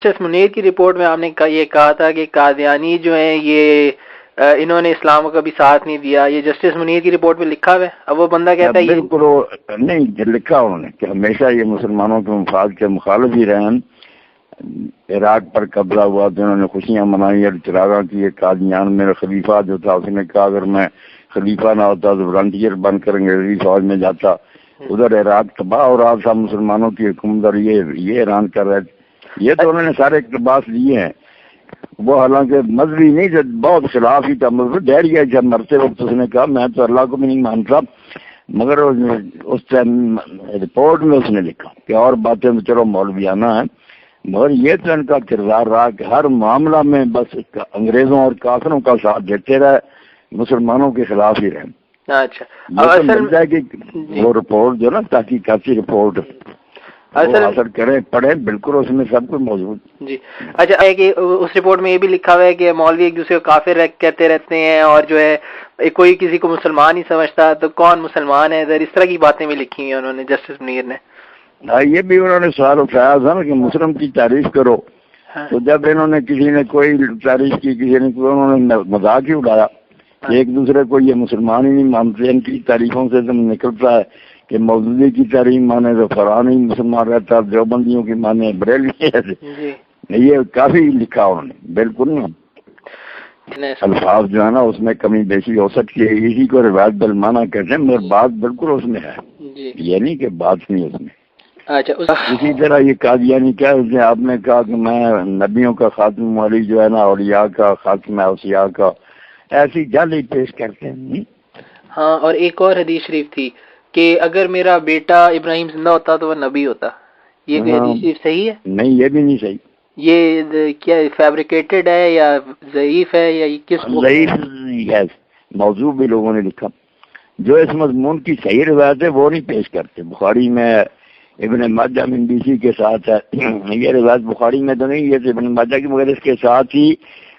Justice Munir کی report میں آپ نے یہ کہا تھا کہ قادیانی جو ہیں یہ انہوں نے اسلام کا بھی ساتھ نہیں دیا، یہ جسٹس منیر کی رپورٹ میں لکھا ہوا ہے؟ اب وہ بندہ کہتا ہے بالکل نہیں لکھا انہوں نے کہ ہمیشہ یہ مسلمانوں کے مفاد کے مخالف ہی رہے۔ عراق پر قبضہ ہوا تو انہوں نے خوشیاں منائی اور چراغاں کی۔ قادیان میں خلیفہ جو تھا اس نے کہا اگر میں خلیفہ نہ ہوتا تو والنٹیئر بن کر انگریزی فوج میں جاتا۔ ادھر عراق تباہ اور آپ سب مسلمانوں کی حکومت اور یہ ایران کر رہے تھے۔ یہ تو انہوں نے سارے اقتباس لیے ہیں۔ وہ حالانکہ مذہبی نہیں تھے، بہت خلاف ہی تھا مذہب، ڈر گیا جب مرتے وقت اس نے کہا میں تو اللہ کو بھی نہیں مانتا، مگر اس ٹائم رپورٹ میں اس نے لکھا کہ اور باتیں تو چلو مولویانہ ہیں، مگر یہ تو ان کا کردار رہا کہ ہر معاملہ میں بس انگریزوں اور کافروں کا ساتھ دیتے رہے، مسلمانوں کے خلاف ہی رہے۔ اچھا مل جائے کہ وہ رپورٹ جو نا تحقیقاتی رپورٹ اثر کریں پڑھیں، بالکل اس میں سب کچھ موجود۔ جی اچھا، کہ اس رپورٹ میں یہ بھی لکھا ہوا ہے کہ مولوی ایک دوسرے کو کافر کہتے رہتے ہیں اور جو ہے کوئی کسی کو مسلمان ہی سمجھتا، تو کون مسلمان ہے؟ اس طرح کی باتیں بھی لکھی ہیں انہوں نے، جسٹس منیر نے۔ یہ بھی انہوں نے سوال اٹھایا تھا نا کہ مسلم کی تعریف کرو، تو جب انہوں نے کسی نے کوئی تعریف کی، کسی نے کوئی، انہوں نے مذاق ہی اڑایا کہ ایک دوسرے کو یہ مسلمان ہی نہیں مانتے، ان کی تعریفوں سے تم نکلتا ہے کہ مودودی کی تعریف مانے تو فرانی مسلمان رہتا، دیوبندیوں کی مانے بریلوی ہے۔ یہ کافی لکھا انہوں نے، بالکل نا الفاظ جو ہے نا اس میں کمی بیشی ہو سکتی ہے، اسی کو روایت بالمانہ کہتے ہیں، مگر بات بالکل اس میں ہے، یہ نہیں کہ بات نہیں اس میں۔ اسی طرح یہ قادیانی کیا ہے، آپ نے کہا کہ میں نبیوں کا خاتم والی جو ہے نا اولیاء کا خاتم اوصیاء کا ایسی جعلی پیش کرتے ہیں۔ ہاں، اور ایک اور حدیث شریف تھی کہ اگر میرا بیٹا ابراہیم زندہ ہوتا تو وہ نبی ہوتا، یہ حدیث شریف صحیح ہے؟ نہیں، یہ بھی نہیں صحیح۔ یہ کیا فیبریکیٹڈ ہے یا ضعیف ہے یا کس؟ ضعیف ہے، موضوع بھی لوگوں نے لکھا، جو اس مضمون کی صحیح روایت ہے وہ نہیں پیش کرتے۔ بخاری میں ابن ماجہ من بیسی کے ساتھ ہے، یہ روایت بخاری میں تو نہیں، یہ ابن ماجہ کی، مگر اس کے ساتھ ہی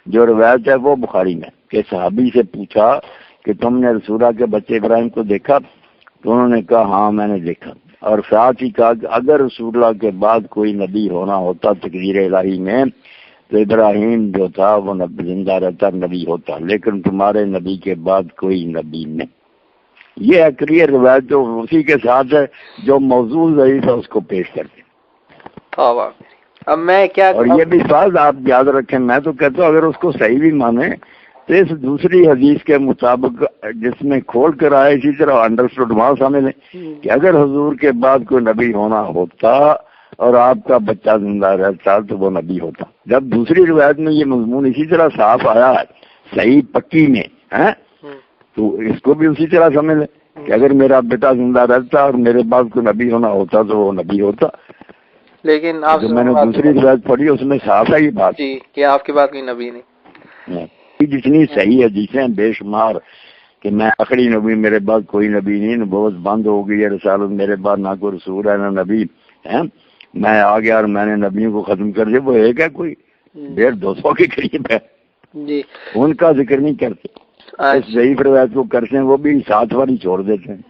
جو روایت ہے وہ بخاری میں، کہ صحابی سے پوچھا کہ تم نے رسولہ کے بچے ابراہیم کو دیکھا؟ تو انہوں نے کہا ہاں میں نے دیکھا، اور ساتھ ہی کہا کہ اگر رسول اللہ کے بعد کوئی نبی ہونا ہوتا تقدیر الہی میں تو ابراہیم جو تھا وہ نبی زندہ رہتا، نبی ہوتا، لیکن تمہارے نبی کے بعد کوئی نبی نہیں۔ یہ ہے کلیئر روایت جو اسی کے ساتھ ہے، جو موضوع ضعیف ہے اس کو پیش کرتے۔ اب میں کیا، اور یہ بھی بات آپ یاد رکھیں، میں تو کہتا ہوں اگر اس کو صحیح بھی مانے تو اس دوسری حدیث کے مطابق جس میں کھول کر آئے اسی طرح انڈرسٹوڈ وہاں سامنے لیں کہ اگر حضور کے بعد کوئی نبی ہونا ہوتا اور آپ کا بچہ زندہ رہتا تو وہ نبی ہوتا۔ جب دوسری روایت میں یہ مضمون اسی طرح صاف آیا ہے صحیح پکی میں ہے، تو اس کو بھی اسی طرح سمجھ لیں کہ اگر میرا بیٹا زندہ رہتا اور میرے بعد کوئی نبی ہونا ہوتا تو وہ نبی ہوتا۔ لیکن آپ میں نے دوسری روایت پڑھی اس میں صاف ہے یہ بات جی کہ آپ کے بعد کوئی نبی نہیں۔ جتنی صحیح حدیثیں بے شمار کہ میں آخری نبی، میرے بعد کوئی نبی نہیں، نبوت بند ہو گئی ہے، رسالت میرے بعد نہ کوئی رسول ہے نہ نبی ہے، میں آ گیا اور میں نے نبیوں کو ختم کر دیا، وہ ایک ہے کوئی 150-200 کے قریب ہے، ان کا ذکر نہیں کرتے، اس ضعیف روایت کو کرتے ہیں وہ بھی ساتھ والی چھوڑ دیتے ہیں۔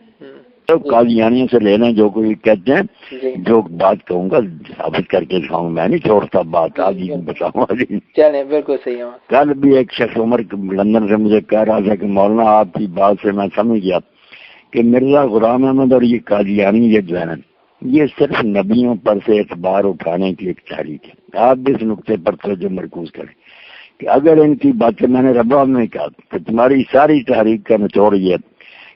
تو قادیانیوں سے لینا جو کوئی کہتے ہیں، جو بات کہوں گا ثابت کر کے دکھاؤں، میں نہیں چھوڑتا بات، آج ہی بتاؤں آج ہی۔ چلیں بالکل صحیح ہے۔ کل بھی ایک شخص عمر لندن سے مجھے کہہ رہا تھا کہ مولانا آپ کی بات سے میں سمجھ گیا کہ مرزا غلام احمد اور یہ قادیانی یہ جو ہے نا یہ صرف نبیوں پر سے اعتبار اٹھانے کی ایک تحریک ہے۔ آپ بھی اس نقطے پر توجہ مرکوز کریں کہ اگر ان کی باتیں، میں نے رباب میں کہا کہ تمہاری ساری تحریک کا نچوڑ یہ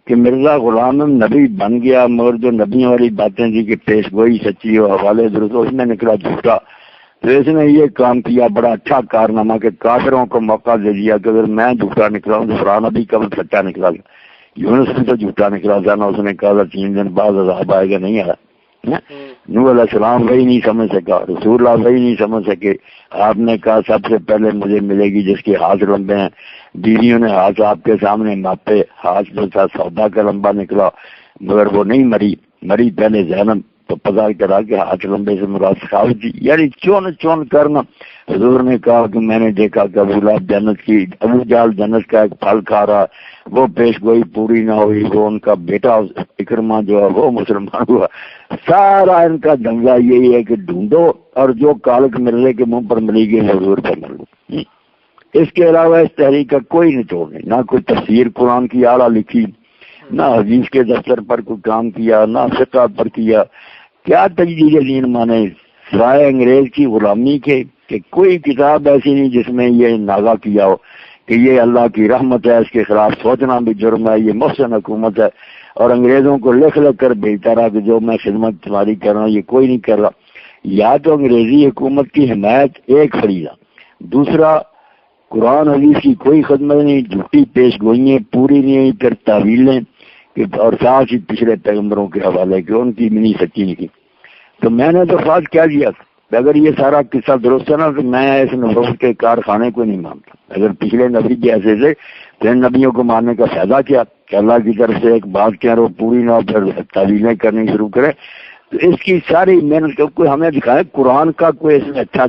کہ مرزا غلام نبی بن گیا، مگر جو نبیوں والی باتیں تھی کہ پیش گوئی سچی ہو، حوالے درست، اس میں نکلا جھوٹا، تو اس نے یہ کام کیا، بڑا اچھا کارنامہ کہ کافروں کو موقع دے دیا کہ اگر میں جھوٹا نکلا ہوں تو فرعون نبی کب سچا نکلا تھا، یونس بھی تو جھوٹا نکلا تھا نا، اس نے کہا تھا 3 دن بعد عذاب آئے گا، نہیں آیا۔ نوح علیہ السلام وہی نہیں سمجھ سکا، رسول اللہ وہی نہیں سمجھ سکے، آپ نے کہا سب سے پہلے مجھے ملے گی جس کے ہاتھ لمبے ہیں، بیویوں نے ہاتھ آپ کے سامنے ماپے، ہاتھ جو تھا سودا کا لمبا نکلا، مگر وہ نہیں مری پہلے زینب تو پتا کرا کہ ہاتھ لمبے سے مراد سخاوت تھی، یعنی چون چون کرنا۔ حضور نے کہا کہ میں نے دیکھا کہ ابو لہب جنت کی، ابو جہل جنت کا ایک پھل کھا رہا، وہ پیش گوئی پوری نہ ہوئی، وہ ان کا بیٹا اکرمہ جو ہے وہ مسلمان ہوا۔ سارا ان کا دنگا یہی ہے کہ ڈھونڈو اور جو کالک مرزے کے منہ پر ملی گئی حضور پر مل لو۔ اس کے علاوہ اس تحریک کا کوئی نچوڑ نہیں، نہ کوئی تفسیر قرآن کی اعلیٰ لکھی، نہ حدیث کے دفتر پر کوئی کام کیا، نہ فقہ پر کیا۔ کیا تجدید دین مانے سوائے انگریز کی غلامی کے کہ کوئی کتاب ایسی نہیں جس میں یہ نازا کیا ہو کہ یہ اللہ کی رحمت ہے، اس کے خلاف سوچنا بھی جرم ہے، یہ محسن حکومت ہے، اور انگریزوں کو لکھ لکھ کر بھیجتا رہا کہ جو میں خدمت تمہاری کر رہا ہوں یہ کوئی نہیں کر رہا۔ یا تو انگریزی حکومت کی حمایت ایک فریضہ، دوسرا قرآن حدیث کی کوئی خدمت نہیں، جھوٹی پیش گوئیاں پوری نہیں ہوئی، پھر تعویلیں اور ساتھ ہی پچھلے پیغمبروں کے حوالے کے ان کی بھی نہیں سچی نہیں کی۔ تو میں نے تو خاص کیا دیا، اگر یہ سارا قصہ درست ہے نا تو میں اس نبوت کے کارخانے کو نہیں مانتا۔ اگر پچھلے نبی کے ایسے تھے پھر نبیوں کو ماننے کا فائدہ کیا کہ اللہ کی طرف سے ایک بات کہہ رہو پوری نہ ہو پھر تعویلیں کرنی شروع کرے۔ تو اس کی ساری محنت کوئی ہمیں دکھائے قرآن کا کوئی اس نے اچھا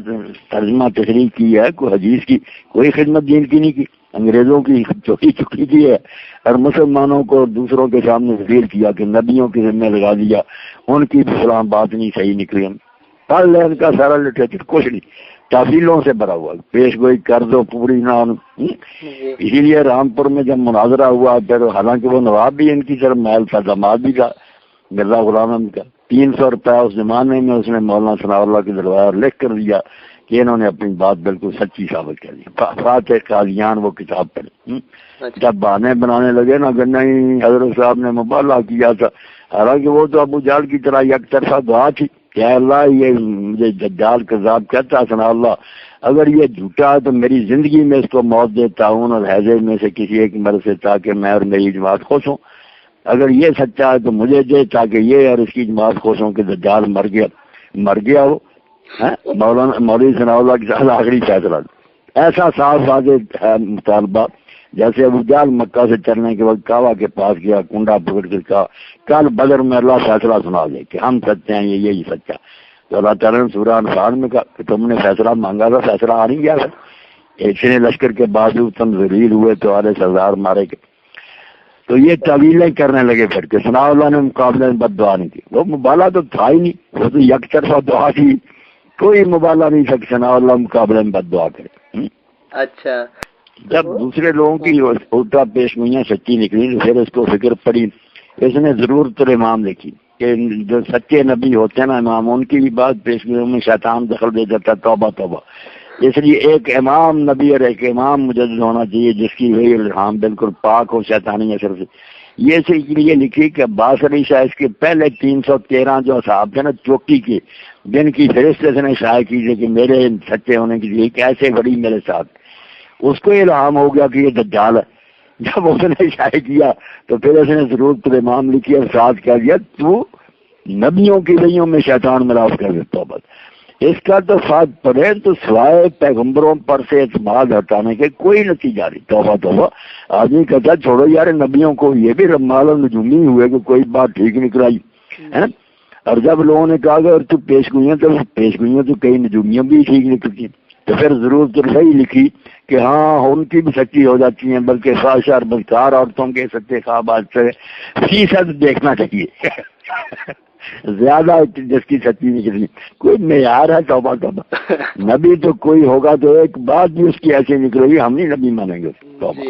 ترجمہ تشریح کی ہے، کوئی حدیث کی کوئی خدمت دین کی نہیں کی، انگریزوں کی چوکی چکی کی ہے، اور مسلمانوں کو دوسروں کے سامنے ذلیل کیا کہ نبیوں کی ذمہ لگا دیا، ان کی اسلام بات نہیں صحیح نکلی۔ پڑھ لے ان کا سارا لٹریچر، کچھ نہیں، تعویلوں سے بھرا ہوا، پیش گوئی کر دو پوری نہ۔ اسی لیے رامپور میں جب مناظرہ ہوا پھر حالانکہ وہ نواب بھی ان کی طرف محل تھا، داماد بھی تھا مرزا غلام احمد کا، 300 روپیہ اس زمانے میں اس نے مولانا ثناء اللہ کے دربار لکھ کر دیا کہ انہوں نے اپنی بات بالکل سچی ثابت کر دی۔ فاتح قادیان وہ کتاب پڑھی، جب بہانے بنانے لگے نا کہ نہیں حضرت صاحب نے مبالغہ کیا تھا، حالانکہ وہ تو ابو جہل کی طرح یک طرفہ دعا تھی کہ اللہ یہ مجھے دجال کذاب کہتا ثناء اللہ، اگر یہ جھوٹا ہے تو میری زندگی میں اس کو موت دے تعاون اور حیضے میں سے کسی ایک مرد سے تاکہ میں اور میری جماعت خوش ہوں، اگر یہ سچا ہے تو مجھے دے تاکہ یہ اور اس کی جماعت خوش ہوں کہ دجال مر گیا ہو۔ مولانا مولوی ثناء اللہ کے ساتھ آخری فیصلہ ایسا صاف واضح ہے مطالبہ، جیسے ابو جہل مکہ سے چلنے کے وقت کعبہ کے پاس گیا، کنڈا پکڑ کر کہا کل بدر میں اللہ فیصلہ سنا دے کہ ہم سچے ہیں، یہی سچا۔ تو اللہ تعالیٰ نے سورہ انفال میں کہا کہ تم نے فیصلہ مانگا تھا، فیصلہ آ نہیں گیا تھا، اتنے لشکر کے باوجود تم ذلیل ہوئے تو آدھے سردار مارے گئے۔ تو یہ تعویلیں کرنے لگے پھر کہ ثناء اللہ نے مقابلے میں بد دعا نہیں کی، وہ مبالغہ تو تھا ہی نہیں، وہ تو یک طرفہ دعا تھی، کوئی مبالغہ نہیں تھا کہ ثناء اللہ مقابلے میں بد دعا کرے۔ اچھا، جب دوسرے لوگوں کی الٹا پیش گوئیاں سچی نکلی تو پھر اس کو فکر پڑی، اس نے ضرورت الامام لکھی کہ جو سچے نبی ہوتے ہیں نا امام، ان کی بھی بات پیش گوئیوں میں شیطان دخل دے دیتا ہے، توبہ توبہ۔ اس لیے ایک امام نبی اور ایک امام مجدد ہونا چاہیے جس کی وہی الہام بالکل پاک ہو شیطانی اثر سے۔ یہ اس لیے لکھی کہ عباس علی شاہ اس کے پہلے 313 جو اصحاب تھے نا چوکی کے، جن کی فہرست اس نے شائع کی تھی کہ میرے سچے ہونے کی ایک ایسے بڑی میرے ساتھ، اس کو الہام ہو گیا کہ یہ دجال ہے۔ جب اس نے شائع کیا تو پھر اس نے ضرورت الامام لکھی اور ساتھ کہہ دیا تو نبیوں کی وحیوں میں شیطان ملاف کر دیتا ہے۔ اس کا تو فات پڑے تو سوائے پیغمبروں پر سے اعتماد ہٹانے کے کوئی نتیجہ نہیں۔ توبہ توبہ، آدمی کہتا چھوڑو یار نبیوں کو، یہ بھی رمال نجومی ہوئے کہ کوئی بات ٹھیک نکلائی ہے۔ اور جب لوگوں نے کہا کہ تو پیش گوئیاں تو کئی نجومیاں بھی ٹھیک نکلتی، تو پھر ضرورت صحیح لکھی کہ ہاں ان کی بھی سچی ہو جاتی ہیں، بلکہ خواہش اور بدکار عورتوں کے سچے خواب سے فیصد دیکھنا چاہیے زیادہ جس کی سچی نکلی، کوئی معیار ہے؟ توبہ توبہ، نبی تو کوئی ہوگا تو ایک بات بھی اس کی ایسی نکلے گی، ہم نہیں نبی مانیں گے۔ توبہ۔